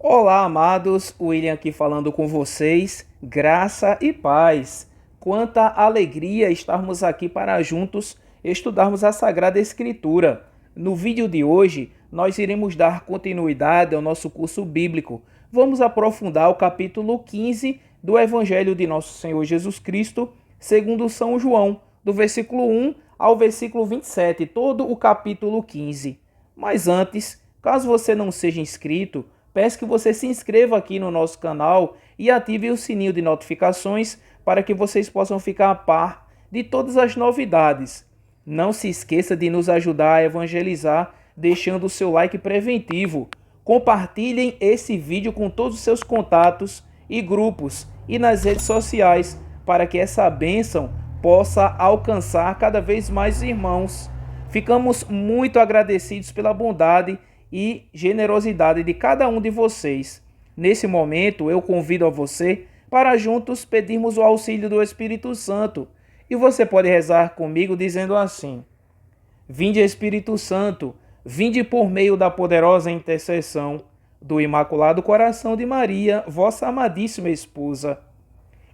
Olá, amados, William aqui falando com vocês, graça e paz. Quanta alegria estarmos aqui para juntos estudarmos a Sagrada Escritura. No vídeo de hoje, nós iremos dar continuidade ao nosso curso bíblico. Vamos aprofundar o capítulo 15 do Evangelho de Nosso Senhor Jesus Cristo, segundo São João, do versículo 1 ao versículo 27, todo o capítulo 15. Mas antes, caso você não seja inscrito, peço que você se inscreva aqui no nosso canal e ative o sininho de notificações para que vocês possam ficar a par de todas as novidades. Não se esqueça de nos ajudar a evangelizar deixando o seu like preventivo. Compartilhem esse vídeo com todos os seus contatos e grupos e nas redes sociais para que essa bênção possa alcançar cada vez mais irmãos. Ficamos muito agradecidos pela bondade e generosidade de cada um de vocês. Nesse momento, eu convido a você para juntos pedirmos o auxílio do Espírito Santo. E você pode rezar comigo dizendo assim: Vinde, Espírito Santo, vinde por meio da poderosa intercessão do Imaculado Coração de Maria, vossa amadíssima esposa.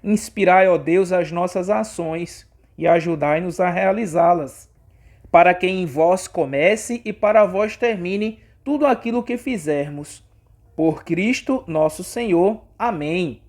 Inspirai, ó Deus, as nossas ações e ajudai-nos a realizá-las, para que em vós comece e para vós termine tudo aquilo que fizermos. Por Cristo nosso Senhor. Amém.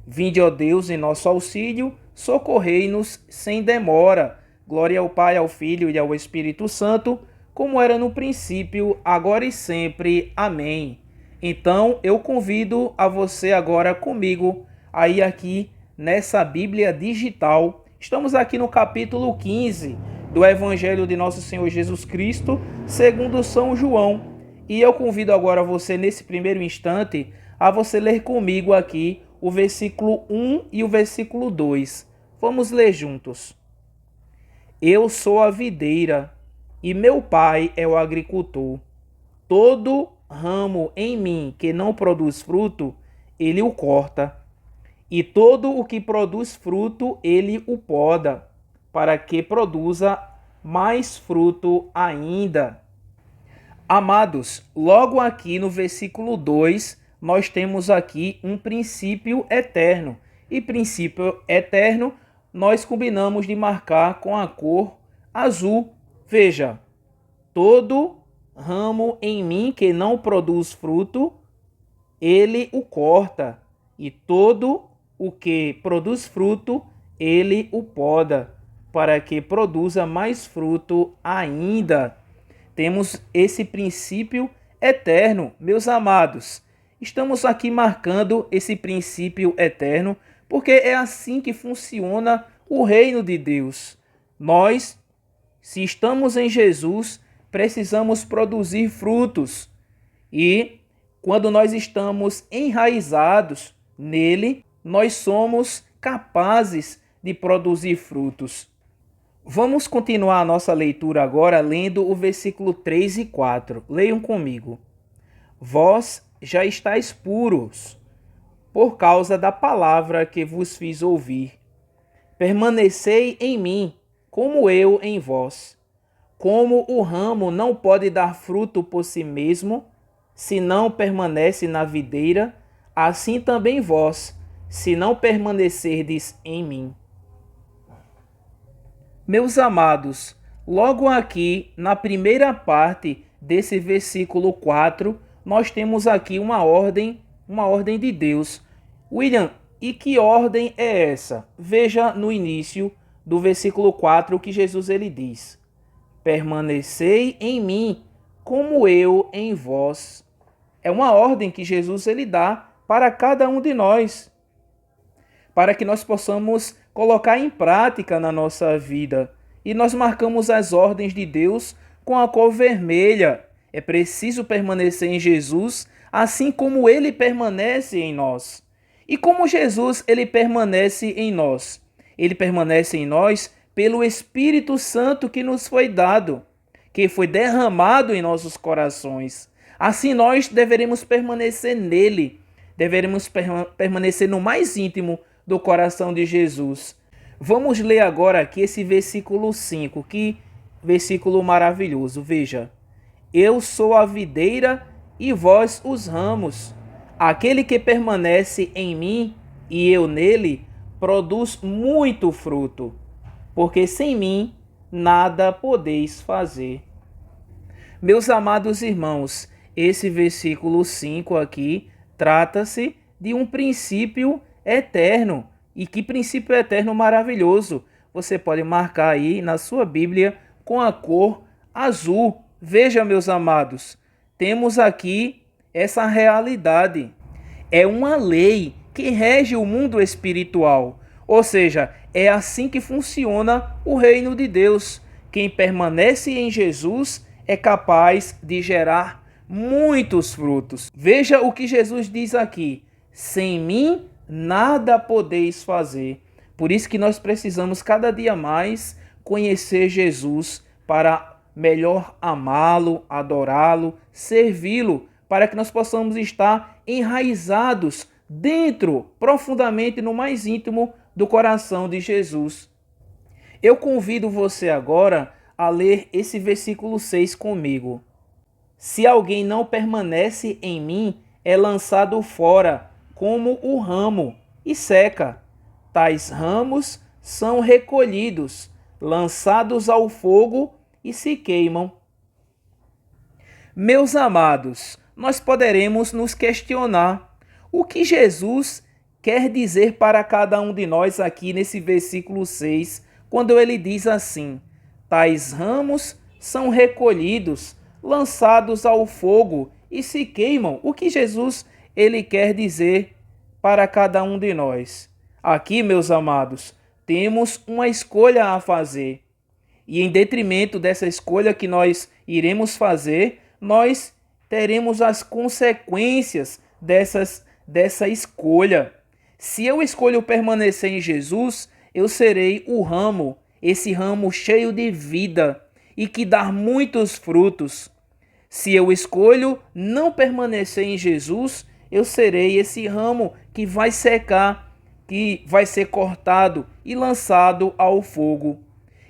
Vinde, ó Deus, em nosso auxílio, socorrei-nos sem demora. Glória ao Pai, ao Filho e ao Espírito Santo, como era no princípio, agora e sempre. Amém. Então, eu convido a você agora comigo a ir aqui nessa Bíblia digital. Estamos aqui no capítulo 15 do Evangelho de Nosso Senhor Jesus Cristo, segundo São João. E eu convido agora você, nesse primeiro instante, a você ler comigo aqui o versículo 1 e o versículo 2. Vamos ler juntos. Eu sou a videira, e meu pai é o agricultor. Todo ramo em mim que não produz fruto, ele o corta. E todo o que produz fruto, ele o poda, para que produza mais fruto ainda. Amados, logo aqui no versículo 2, nós temos aqui um princípio eterno. E princípio eterno, nós combinamos de marcar com a cor azul. Veja, todo ramo em mim que não produz fruto, ele o corta. E todo o que produz fruto, ele o poda, para que produza mais fruto ainda. Temos esse princípio eterno, meus amados. Estamos aqui marcando esse princípio eterno, porque é assim que funciona o reino de Deus. Nós, se estamos em Jesus, precisamos produzir frutos. E quando nós estamos enraizados nele, nós somos capazes de produzir frutos. Vamos continuar a nossa leitura agora lendo o versículo 3 e 4. Leiam comigo. Vós já estáis puros, por causa da palavra que vos fiz ouvir. Permanecei em mim, como eu em vós. Como o ramo não pode dar fruto por si mesmo, se não permanece na videira, assim também vós, se não permanecerdes em mim. Meus amados, logo aqui na primeira parte desse versículo 4, nós temos aqui uma ordem de Deus. William, e que ordem é essa? Veja no início do versículo 4 o que Jesus ele diz: Permanecei em mim, como eu em vós. É uma ordem que Jesus ele dá para cada um de nós, para que nós possamos colocar em prática na nossa vida. E nós marcamos as ordens de Deus com a cor vermelha. É preciso permanecer em Jesus, assim como ele permanece em nós. E como Jesus ele permanece em nós? Ele permanece em nós pelo Espírito Santo que nos foi dado, que foi derramado em nossos corações. Assim nós deveremos permanecer nele, deveremos permanecer no mais íntimo do coração de Jesus. Vamos ler agora aqui esse versículo 5, que versículo maravilhoso. Veja, eu sou a videira e vós os ramos. Aquele que permanece em mim e eu nele, produz muito fruto, porque sem mim nada podeis fazer. Meus amados irmãos, esse versículo 5 aqui trata-se de um princípio eterno. E que princípio eterno maravilhoso! Você pode marcar aí na sua Bíblia com a cor azul. Veja, meus amados, temos aqui essa realidade. É uma lei que rege o mundo espiritual. Ou seja, é assim que funciona o reino de Deus. Quem permanece em Jesus é capaz de gerar muitos frutos. Veja o que Jesus diz aqui: sem mim nada podeis fazer. Por isso que nós precisamos cada dia mais conhecer Jesus para melhor amá-lo, adorá-lo, servi-lo, para que nós possamos estar enraizados dentro, profundamente no mais íntimo do coração de Jesus. Eu convido você agora a ler esse versículo 6 comigo. Se alguém não permanece em mim, é lançado fora, como o ramo, e seca. Tais ramos são recolhidos, lançados ao fogo e se queimam. Meus amados, nós poderemos nos questionar o que Jesus quer dizer para cada um de nós aqui nesse versículo 6, quando ele diz assim: tais ramos são recolhidos, lançados ao fogo e se queimam. O que Jesus ele quer dizer para cada um de nós? Aqui, meus amados, temos uma escolha a fazer. E em detrimento dessa escolha que nós iremos fazer, nós teremos as consequências dessa escolha. Se eu escolho permanecer em Jesus, eu serei o ramo, esse ramo cheio de vida e que dá muitos frutos. Se eu escolho não permanecer em Jesus, eu serei esse ramo que vai secar, que vai ser cortado e lançado ao fogo.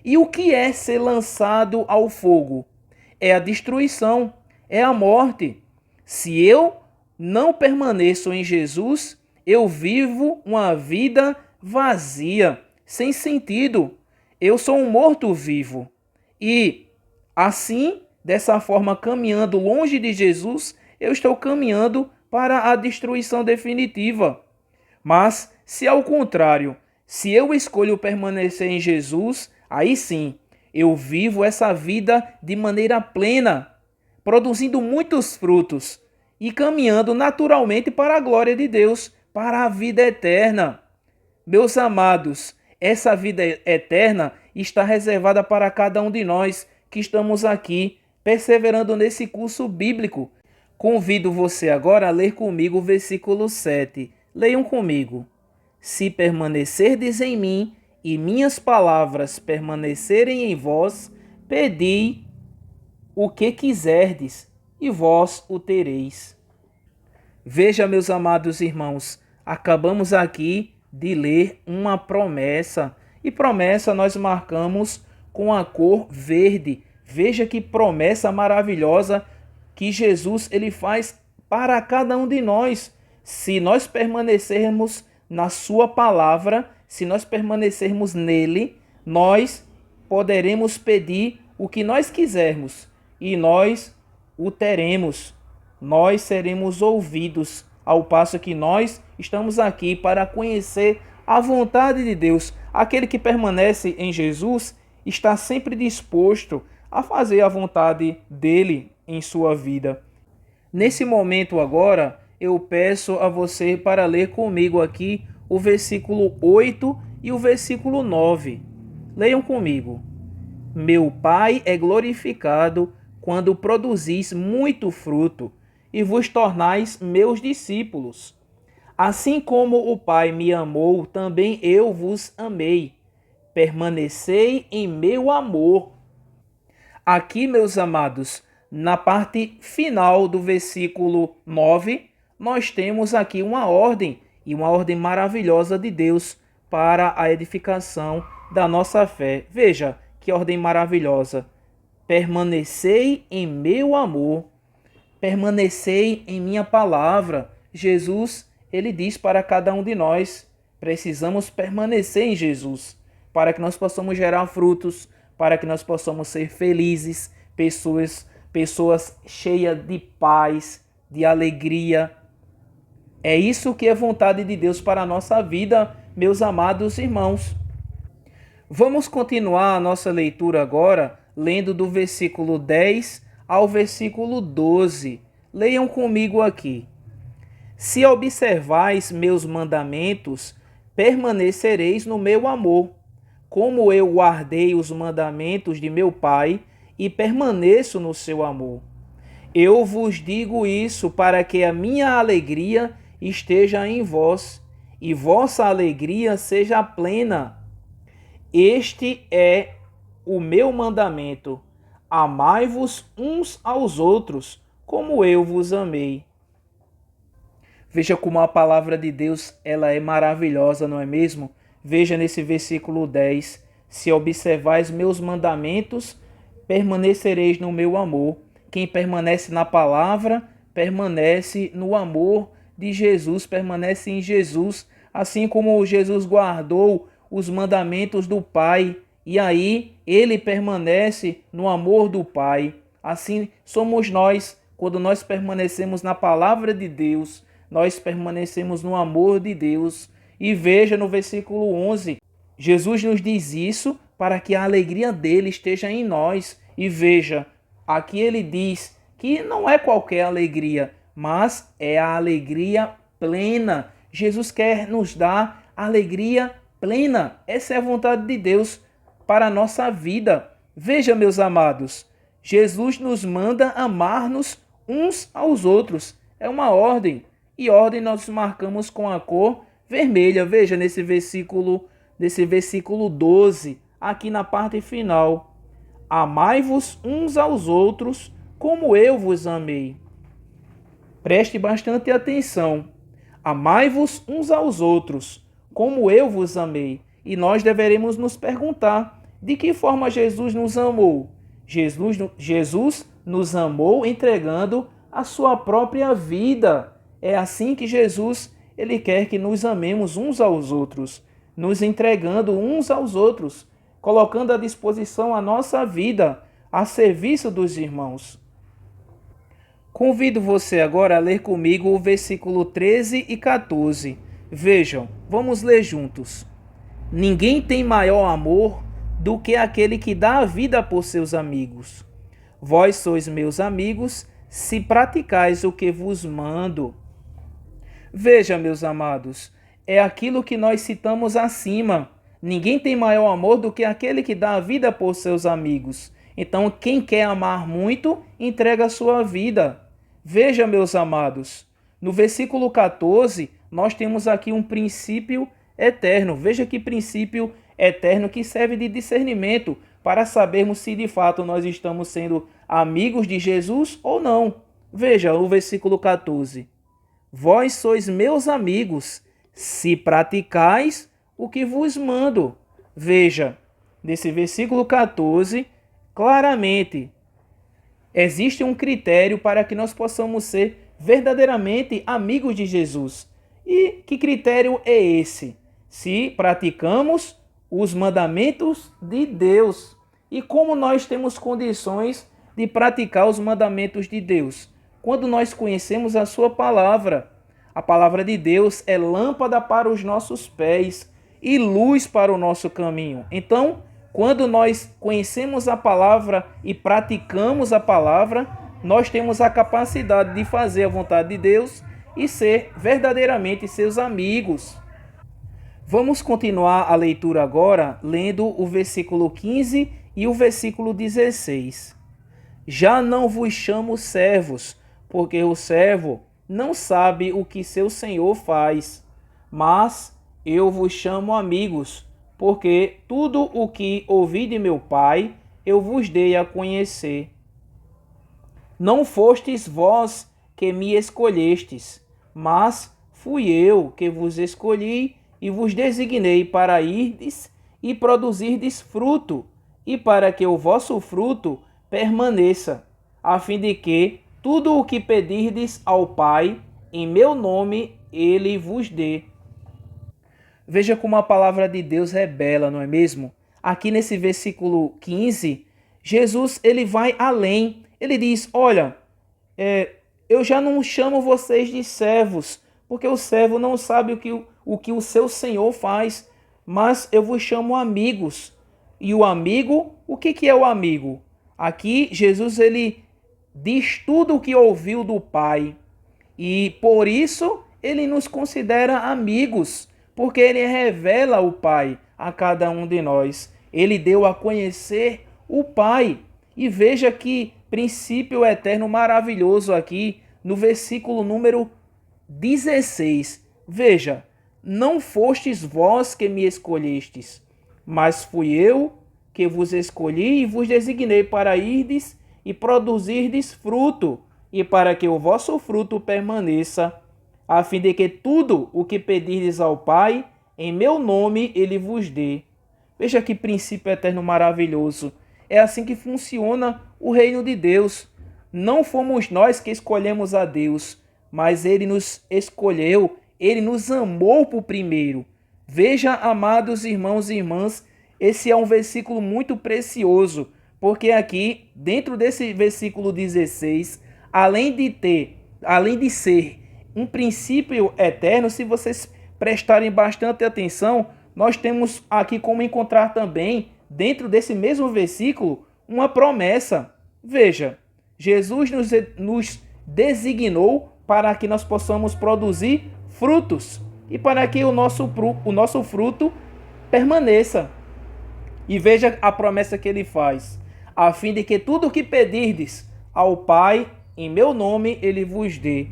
E o que é ser lançado ao fogo? É a destruição, é a morte. Se eu não permaneço em Jesus, eu vivo uma vida vazia, sem sentido. Eu sou um morto-vivo. E assim, dessa forma, caminhando longe de Jesus, eu estou caminhando para a destruição definitiva. Mas, se ao contrário, se eu escolho permanecer em Jesus, aí sim, eu vivo essa vida de maneira plena, produzindo muitos frutos e caminhando naturalmente para a glória de Deus, para a vida eterna. Meus amados, essa vida eterna está reservada para cada um de nós que estamos aqui, perseverando nesse curso bíblico. Convido você agora a ler comigo o versículo 7. Leiam comigo. Se permanecerdes em mim e minhas palavras permanecerem em vós, pedi o que quiserdes e vós o tereis. Veja, meus amados irmãos, acabamos aqui de ler uma promessa. E promessa nós marcamos com a cor verde. Veja que promessa maravilhosa que Jesus ele faz para cada um de nós. Se nós permanecermos na sua palavra, se nós permanecermos nele, nós poderemos pedir o que nós quisermos e nós o teremos. Nós seremos ouvidos, ao passo que nós estamos aqui para conhecer a vontade de Deus. Aquele que permanece em Jesus está sempre disposto a fazer a vontade dele em sua vida. Nesse momento agora, eu peço a você para ler comigo aqui o versículo 8 e o versículo 9. Leiam comigo. Meu Pai é glorificado quando produzis muito fruto e vos tornais meus discípulos. Assim como o Pai me amou, também eu vos amei. Permanecei em meu amor. Aqui, meus amados, na parte final do versículo 9, nós temos aqui uma ordem, e uma ordem maravilhosa de Deus para a edificação da nossa fé. Veja que ordem maravilhosa. Permanecei em meu amor, permanecei em minha palavra, Jesus, ele diz para cada um de nós, precisamos permanecer em Jesus, para que nós possamos gerar frutos, para que nós possamos ser felizes, pessoas cheias de paz, de alegria. É isso que é vontade de Deus para a nossa vida, meus amados irmãos. Vamos continuar a nossa leitura agora, lendo do versículo 10 ao versículo 12. Leiam comigo aqui. Se observais meus mandamentos, permanecereis no meu amor, como eu guardei os mandamentos de meu Pai e permaneço no seu amor. Eu vos digo isso para que a minha alegria esteja em vós e vossa alegria seja plena. Este é o meu mandamento: amai-vos uns aos outros, como eu vos amei. Veja como a palavra de Deus ela é maravilhosa, não é mesmo? Veja nesse versículo 10: se observais meus mandamentos, permanecereis no meu amor. Quem permanece na palavra, permanece no amor de Jesus, permanece em Jesus, assim como Jesus guardou os mandamentos do Pai, e aí ele permanece no amor do Pai. Assim somos nós, quando nós permanecemos na palavra de Deus, nós permanecemos no amor de Deus. E veja no versículo 11, Jesus nos diz isso para que a alegria dele esteja em nós. E veja, aqui ele diz que não é qualquer alegria, mas é a alegria plena. Jesus quer nos dar alegria plena. Essa é a vontade de Deus para a nossa vida. Veja, meus amados, Jesus nos manda amar-nos uns aos outros. É uma ordem. E ordem nós marcamos com a cor vermelha. Veja nesse versículo 12, aqui na parte final. Amai-vos uns aos outros, como eu vos amei. Preste bastante atenção. Amai-vos uns aos outros, como eu vos amei. E nós deveremos nos perguntar, de que forma Jesus nos amou? Jesus nos amou entregando a sua própria vida. É assim que Jesus ele quer que nos amemos uns aos outros, nos entregando uns aos outros, colocando à disposição a nossa vida a serviço dos irmãos. Convido você agora a ler comigo o versículo 13 e 14. Vejam, vamos ler juntos. Ninguém tem maior amor do que aquele que dá a vida por seus amigos. Vós sois meus amigos, se praticais o que vos mando. Veja, meus amados, é aquilo que nós citamos acima. Ninguém tem maior amor do que aquele que dá a vida por seus amigos. Então, quem quer amar muito, entrega a sua vida. Veja, meus amados, no versículo 14, nós temos aqui um princípio eterno. Veja que princípio eterno que serve de discernimento para sabermos se de fato nós estamos sendo amigos de Jesus ou não. Veja o versículo 14. Vós sois meus amigos, se praticais o que vos mando. Veja, nesse versículo 14, claramente, existe um critério para que nós possamos ser verdadeiramente amigos de Jesus. E que critério é esse? Se praticamos os mandamentos de Deus. E como nós temos condições de praticar os mandamentos de Deus? Quando nós conhecemos a sua palavra. A palavra de Deus é lâmpada para os nossos pés e luz para o nosso caminho. Então, quando nós conhecemos a palavra e praticamos a palavra, nós temos a capacidade de fazer a vontade de Deus e ser verdadeiramente seus amigos. Vamos continuar a leitura agora, lendo o versículo 15 e o versículo 16. Já não vos chamo servos, porque o servo não sabe o que seu senhor faz, mas eu vos chamo amigos, porque tudo o que ouvi de meu Pai, eu vos dei a conhecer. Não fostes vós que me escolhestes, mas fui eu que vos escolhi e vos designei para irdes e produzirdes fruto, e para que o vosso fruto permaneça, a fim de que tudo o que pedirdes ao Pai em meu nome ele vos dê. Veja como a palavra de Deus é bela, não é mesmo? Aqui nesse versículo 15, Jesus ele vai além. Ele diz, olha, eu já não chamo vocês de servos, porque o servo não sabe o que o seu senhor faz, mas eu vos chamo amigos. E o amigo, o que é o amigo? Aqui Jesus ele diz tudo o que ouviu do Pai. E por isso ele nos considera amigos, porque ele revela o Pai a cada um de nós. Ele deu a conhecer o Pai. E veja que princípio eterno maravilhoso aqui no versículo número 16. Veja, não fostes vós que me escolhestes, mas fui eu que vos escolhi e vos designei para irdes e produzirdes fruto, e para que o vosso fruto permaneça, a fim de que tudo o que pedirdes ao Pai, em meu nome ele vos dê. Veja que princípio eterno maravilhoso. É assim que funciona o reino de Deus. Não fomos nós que escolhemos a Deus, mas ele nos escolheu, ele nos amou por primeiro. Veja, amados irmãos e irmãs, esse é um versículo muito precioso, porque aqui, dentro desse versículo 16, além de ser um princípio eterno, se vocês prestarem bastante atenção, nós temos aqui como encontrar também, dentro desse mesmo versículo, uma promessa. Veja, Jesus nos designou para que nós possamos produzir frutos e para que o nosso fruto permaneça. E veja a promessa que ele faz, a fim de que tudo o que pedirdes ao Pai, em meu nome, ele vos dê.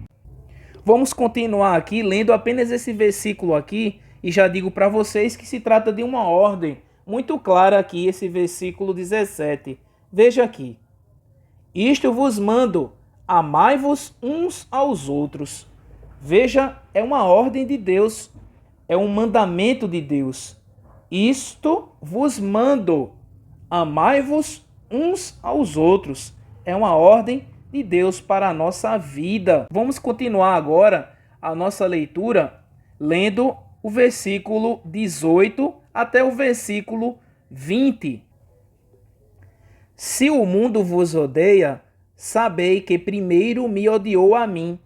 Vamos continuar aqui lendo apenas esse versículo aqui, e já digo para vocês que se trata de uma ordem muito clara aqui, esse versículo 17. Veja aqui. Isto vos mando, amai-vos uns aos outros. Veja, é uma ordem de Deus, é um mandamento de Deus. Isto vos mando, amai-vos uns aos outros. É uma ordem de Deus para a nossa vida. Vamos continuar agora a nossa leitura lendo o versículo 18 até o versículo 20. Se o mundo vos odeia, sabei que primeiro me odiou a mim.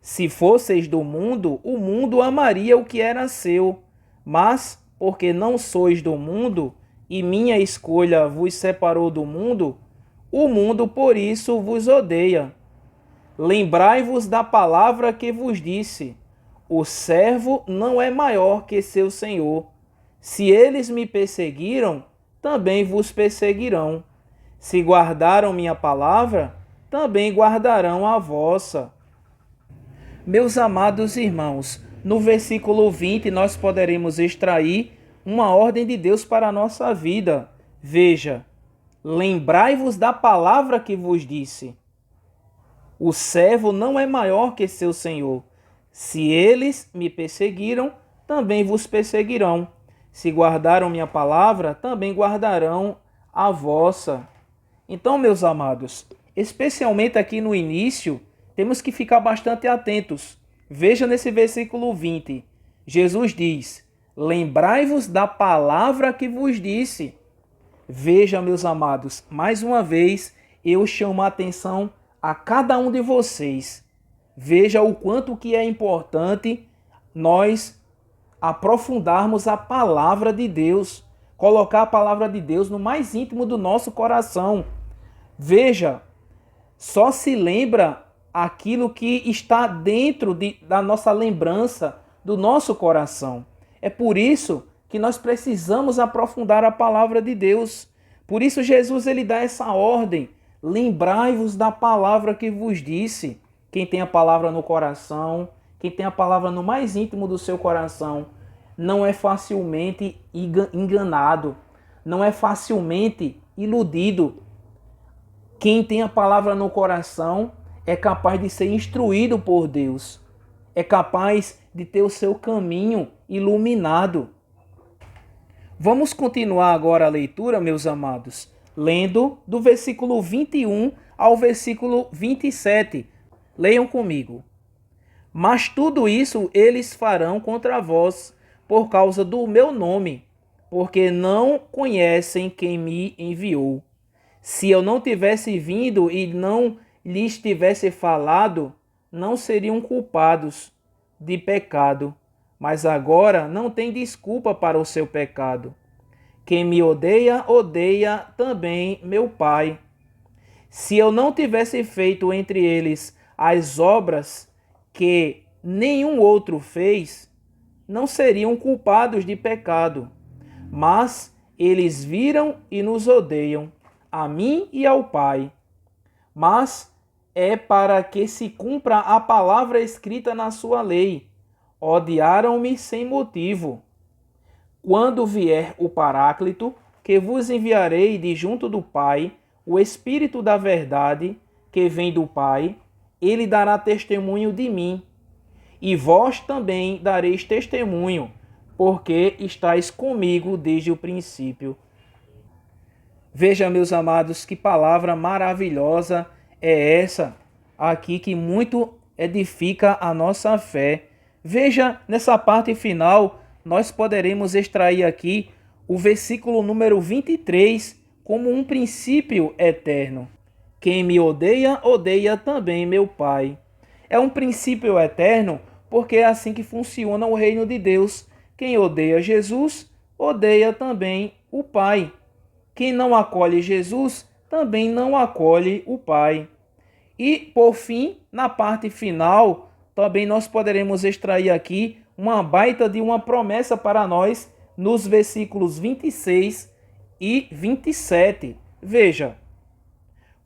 Se fosseis do mundo, o mundo amaria o que era seu. Mas, porque não sois do mundo, e minha escolha vos separou do mundo, o mundo por isso vos odeia. Lembrai-vos da palavra que vos disse: o servo não é maior que seu senhor. Se eles me perseguiram, também vos perseguirão. Se guardaram minha palavra, também guardarão a vossa. Meus amados irmãos, no versículo 20 nós poderemos extrair uma ordem de Deus para a nossa vida. Veja, lembrai-vos da palavra que vos disse. O servo não é maior que seu senhor. Se eles me perseguiram, também vos perseguirão. Se guardaram minha palavra, também guardarão a vossa. Então, meus amados, especialmente aqui no início, temos que ficar bastante atentos. Veja nesse versículo 20. Jesus diz: lembrai-vos da palavra que vos disse. Veja, meus amados, mais uma vez eu chamo a atenção a cada um de vocês. Veja o quanto que é importante nós aprofundarmos a palavra de Deus, colocar a palavra de Deus no mais íntimo do nosso coração. Veja, só se lembra aquilo que está dentro da nossa lembrança, do nosso coração. É por isso que nós precisamos aprofundar a palavra de Deus. Por isso Jesus ele dá essa ordem: lembrai-vos da palavra que vos disse. Quem tem a palavra no coração, quem tem a palavra no mais íntimo do seu coração, não é facilmente enganado, não é facilmente iludido. Quem tem a palavra no coração é capaz de ser instruído por Deus, é capaz de ter o seu caminho iluminado. Vamos continuar agora a leitura, meus amados, lendo do versículo 21 ao versículo 27. Leiam comigo. Mas tudo isso eles farão contra vós, por causa do meu nome, porque não conhecem quem me enviou. Se eu não tivesse vindo e não lhes tivesse falado, não seriam culpados de pecado. Mas agora não tem desculpa para o seu pecado. Quem me odeia, odeia também meu Pai. Se eu não tivesse feito entre eles as obras que nenhum outro fez, não seriam culpados de pecado. Mas eles viram e nos odeiam, a mim e ao Pai. Mas é para que se cumpra a palavra escrita na sua lei. Odiaram-me sem motivo. Quando vier o Paráclito, que vos enviarei de junto do Pai, o Espírito da verdade, que vem do Pai, ele dará testemunho de mim. E vós também dareis testemunho, porque estáis comigo desde o princípio. Veja, meus amados, que palavra maravilhosa é essa aqui que muito edifica a nossa fé. Veja, nessa parte final, nós poderemos extrair aqui o versículo número 23 como um princípio eterno. Quem me odeia, odeia também meu Pai. É um princípio eterno porque é assim que funciona o reino de Deus. Quem odeia Jesus, odeia também o Pai. Quem não acolhe Jesus, também não acolhe o Pai. E, por fim, na parte final, também nós poderemos extrair aqui uma baita de uma promessa para nós nos versículos 26 e 27. Veja,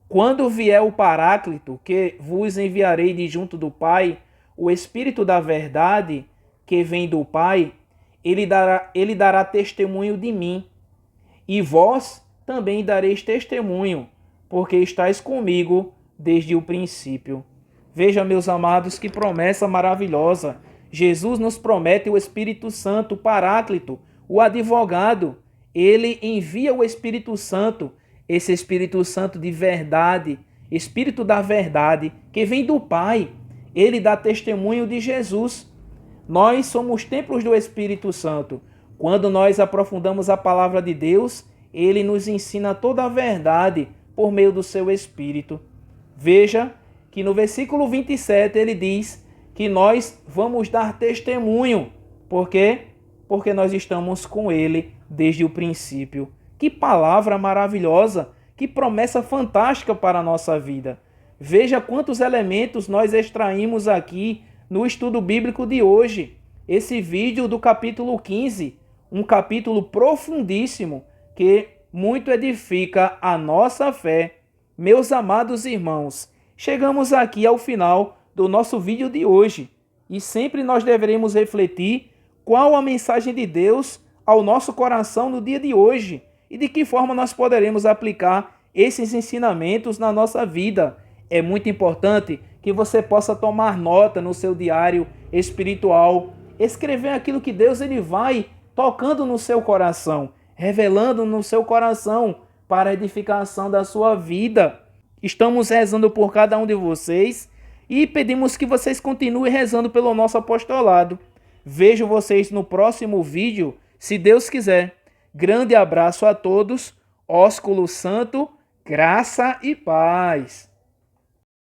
quando vier o Paráclito, que vos enviarei de junto do Pai, o Espírito da verdade, que vem do Pai, ele dará testemunho de mim. E vós também dareis testemunho, porque estáis comigo desde o princípio. Veja, meus amados, que promessa maravilhosa. Jesus nos promete o Espírito Santo, o Paráclito, o advogado. Ele envia o Espírito Santo, esse Espírito Santo de verdade, Espírito da verdade, que vem do Pai. Ele dá testemunho de Jesus. Nós somos templos do Espírito Santo. Quando nós aprofundamos a palavra de Deus, ele nos ensina toda a verdade por meio do seu Espírito. Veja que no versículo 27 ele diz que nós vamos dar testemunho. Por quê? Porque nós estamos com ele desde o princípio. Que palavra maravilhosa, que promessa fantástica para a nossa vida. Veja quantos elementos nós extraímos aqui no estudo bíblico de hoje. Esse vídeo do capítulo 15, um capítulo profundíssimo que muito edifica a nossa fé. Meus amados irmãos, chegamos aqui ao final do nosso vídeo de hoje e sempre nós deveremos refletir qual a mensagem de Deus ao nosso coração no dia de hoje e de que forma nós poderemos aplicar esses ensinamentos na nossa vida. É muito importante que você possa tomar nota no seu diário espiritual, escrever aquilo que Deus ele vai tocando no seu coração, revelando no seu coração para a edificação da sua vida. Estamos rezando por cada um de vocês e pedimos que vocês continuem rezando pelo nosso apostolado. Vejo vocês no próximo vídeo, se Deus quiser. Grande abraço a todos, ósculo santo, graça e paz.